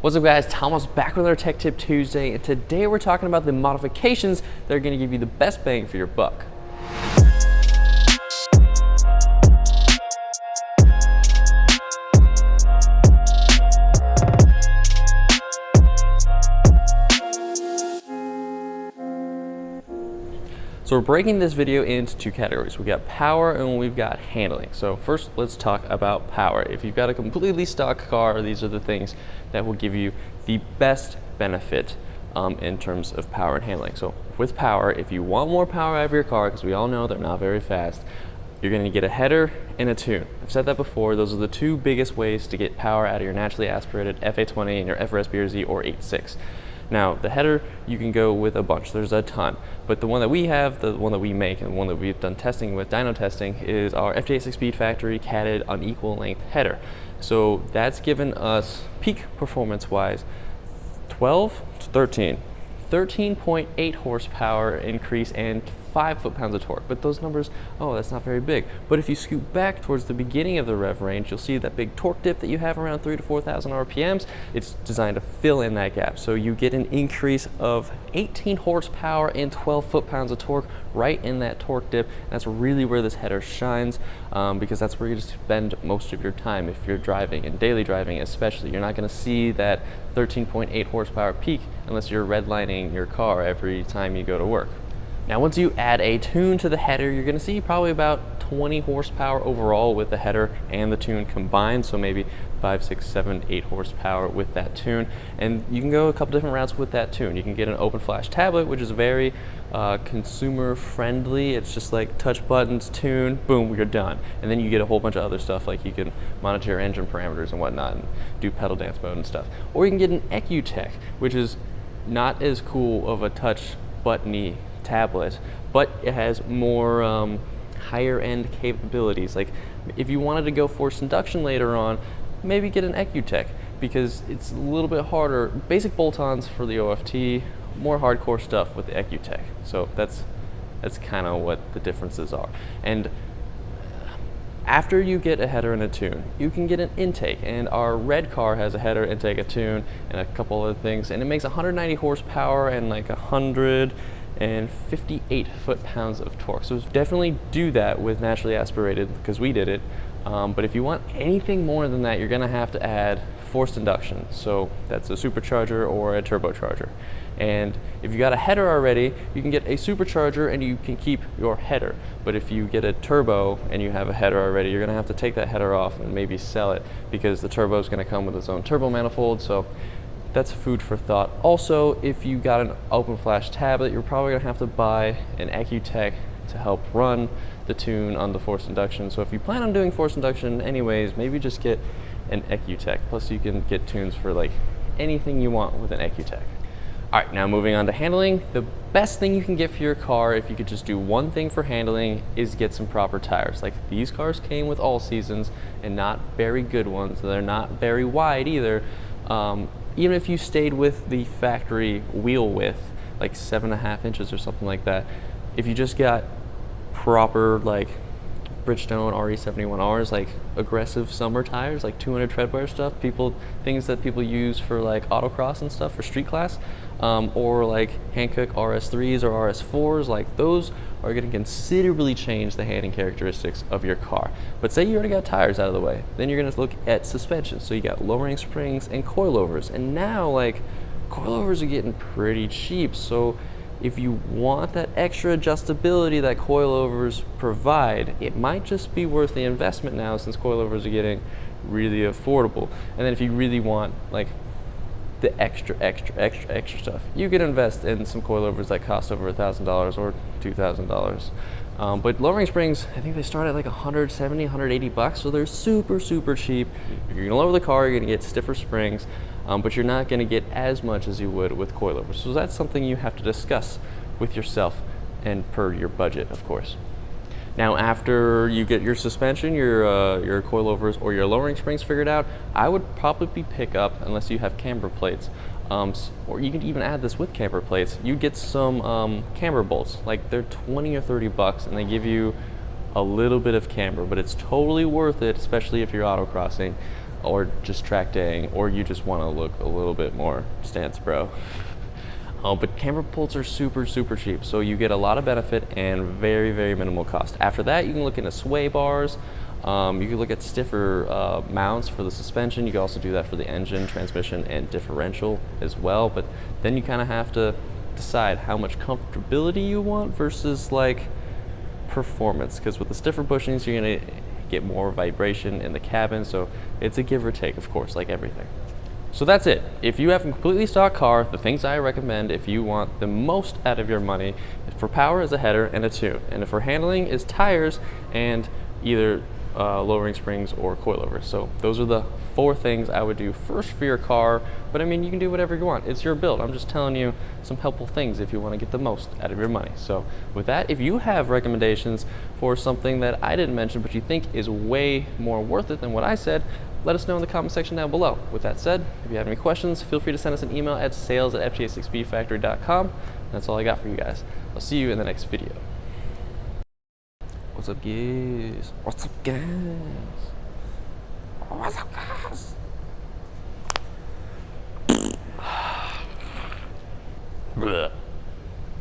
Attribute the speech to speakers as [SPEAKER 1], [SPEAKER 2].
[SPEAKER 1] What's up guys, Thomas back with another Tech Tip Tuesday, and today we're talking about the modifications that are going to give you the best bang for your buck. So we're breaking this video into two categories. We've got power and we've got handling. So first, let's talk about power. If you've got a completely stock car, these are the things that will give you the best benefit in terms of power and handling. So with power, if you want more power out of your car, because we all know they're not very fast, you're going to get a header and a tune. I've said that before. Those are the two biggest ways to get power out of your naturally aspirated FA20 and your FRS BRZ or 8.6. Now, the header, you can go with a bunch. There's a ton. But the one that we have, the one that we make, and the one that we've done testing with, dyno testing, is our FJ86 Speed Factory catted unequal length header. So that's given us peak performance-wise 13.8 horsepower increase and 5 foot-pounds of torque. But those numbers, oh, that's not very big. But if you scoot back towards the beginning of the rev range, you'll see that big torque dip that you have around 3,000 to 4,000 RPMs. It's designed to fill in that gap. So you get an increase of 18 horsepower and 12 foot-pounds of torque right in that torque dip. And that's really where this header shines, because that's where you just spend most of your time if you're driving, and daily driving especially. You're not going to see that 13.8 horsepower peak unless you're redlining your car every time you go to work. Now, once you add a tune to the header, you're going to see probably about 20 horsepower overall with the header and the tune combined. So maybe 5, 6, 7, 8 horsepower with that tune. And you can go a couple different routes with that tune. You can get an open flash tablet, which is very consumer friendly. It's just like touch buttons, tune, boom, you're done. And then you get a whole bunch of other stuff, like you can monitor your engine parameters and whatnot and do pedal dance mode and stuff. Or you can get an EcuTech, which is not as cool of a touch buttony tablet, but it has more higher end capabilities. Like if you wanted to go forced induction later on, maybe get an EcuTech, because it's a little bit harder. Basic bolt-ons for the OFT, more hardcore stuff with the EcuTech. So that's kind of what the differences are. And after you get a header and a tune, you can get an intake, and our red car has a header, intake, a tune, and a couple other things, and it makes 190 horsepower and like 158 foot-pounds of torque. So definitely do that with naturally aspirated, because we did it. But if you want anything more than that, you're going to have to add forced induction. So that's a supercharger or a turbocharger. And if you got a header already, you can get a supercharger and you can keep your header. But if you get a turbo and you have a header already, you're going to have to take that header off and maybe sell it, because the turbo is going to come with its own turbo manifold. So that's food for thought. Also, if you got an open flash tablet, you're probably going to have to buy an EcuTech to help run the tune on the forced induction. So if you plan on doing forced induction anyways, maybe just get an EcuTech. Plus you can get tunes for like anything you want with an EcuTech. All right, now moving on to handling. The best thing you can get for your car, if you could just do one thing for handling, is get some proper tires. Like these cars came with all seasons, and not very good ones. They're not very wide either. Even if you stayed with the factory wheel width, like 7.5 inches or something like that, if you just got proper like Bridgestone RE71Rs, like aggressive summer tires, like 200 treadwear stuff, things that people use for like autocross and stuff for street class, or like Hankook RS3s or RS4s, like those are going to considerably change the handling characteristics of your car. But say you already got tires out of the way, then you're going to look at suspension. So you got lowering springs and coilovers, and now like coilovers are getting pretty cheap. So if you want that extra adjustability that coilovers provide, it might just be worth the investment now, since coilovers are getting really affordable. And then if you really want like the extra stuff, you can invest in some coilovers that cost over $1,000 or $2,000. But lowering springs, I think they start at like 170, 180 bucks, so they're super cheap. If you're gonna lower the car, you're gonna get stiffer springs, but you're not gonna get as much as you would with coilovers. So that's something you have to discuss with yourself and per your budget, of course. Now, after you get your suspension, your coilovers, or your lowering springs figured out, I would probably pick up, unless you have camber plates, or you can even add this with camber plates, you get some camber bolts. Like they're 20 or 30 bucks, and they give you a little bit of camber, but it's totally worth it, especially if you're autocrossing. or just track daying, or you just want to look a little bit more stance bro. But camber bolts are super cheap, so you get a lot of benefit and very minimal cost. After that, you can look into sway bars. You can look at stiffer mounts for the suspension. You can also do that for the engine, transmission, and differential as well. But then you kind of have to decide how much comfortability you want versus like performance, because with the stiffer bushings, you're gonna get more vibration in the cabin. So it's a give or take, of course, like everything. So that's it. If you have a completely stock car, the things I recommend if you want the most out of your money, for power is a header and a tune, and for handling is tires and either lowering springs or coilovers. So those are the 4 things I would do first for your car, but I mean, you can do whatever you want. It's your build. I'm just telling you some helpful things if you want to get the most out of your money. So with that, if you have recommendations for something that I didn't mention but you think is way more worth it than what I said, let us know in the comment section down below. With that said, if you have any questions, feel free to send us an email at sales@fta6bfactory.com. That's all I got for you guys. I'll see you in the next video. What's up, guys? What's up, guys? What's up, guys?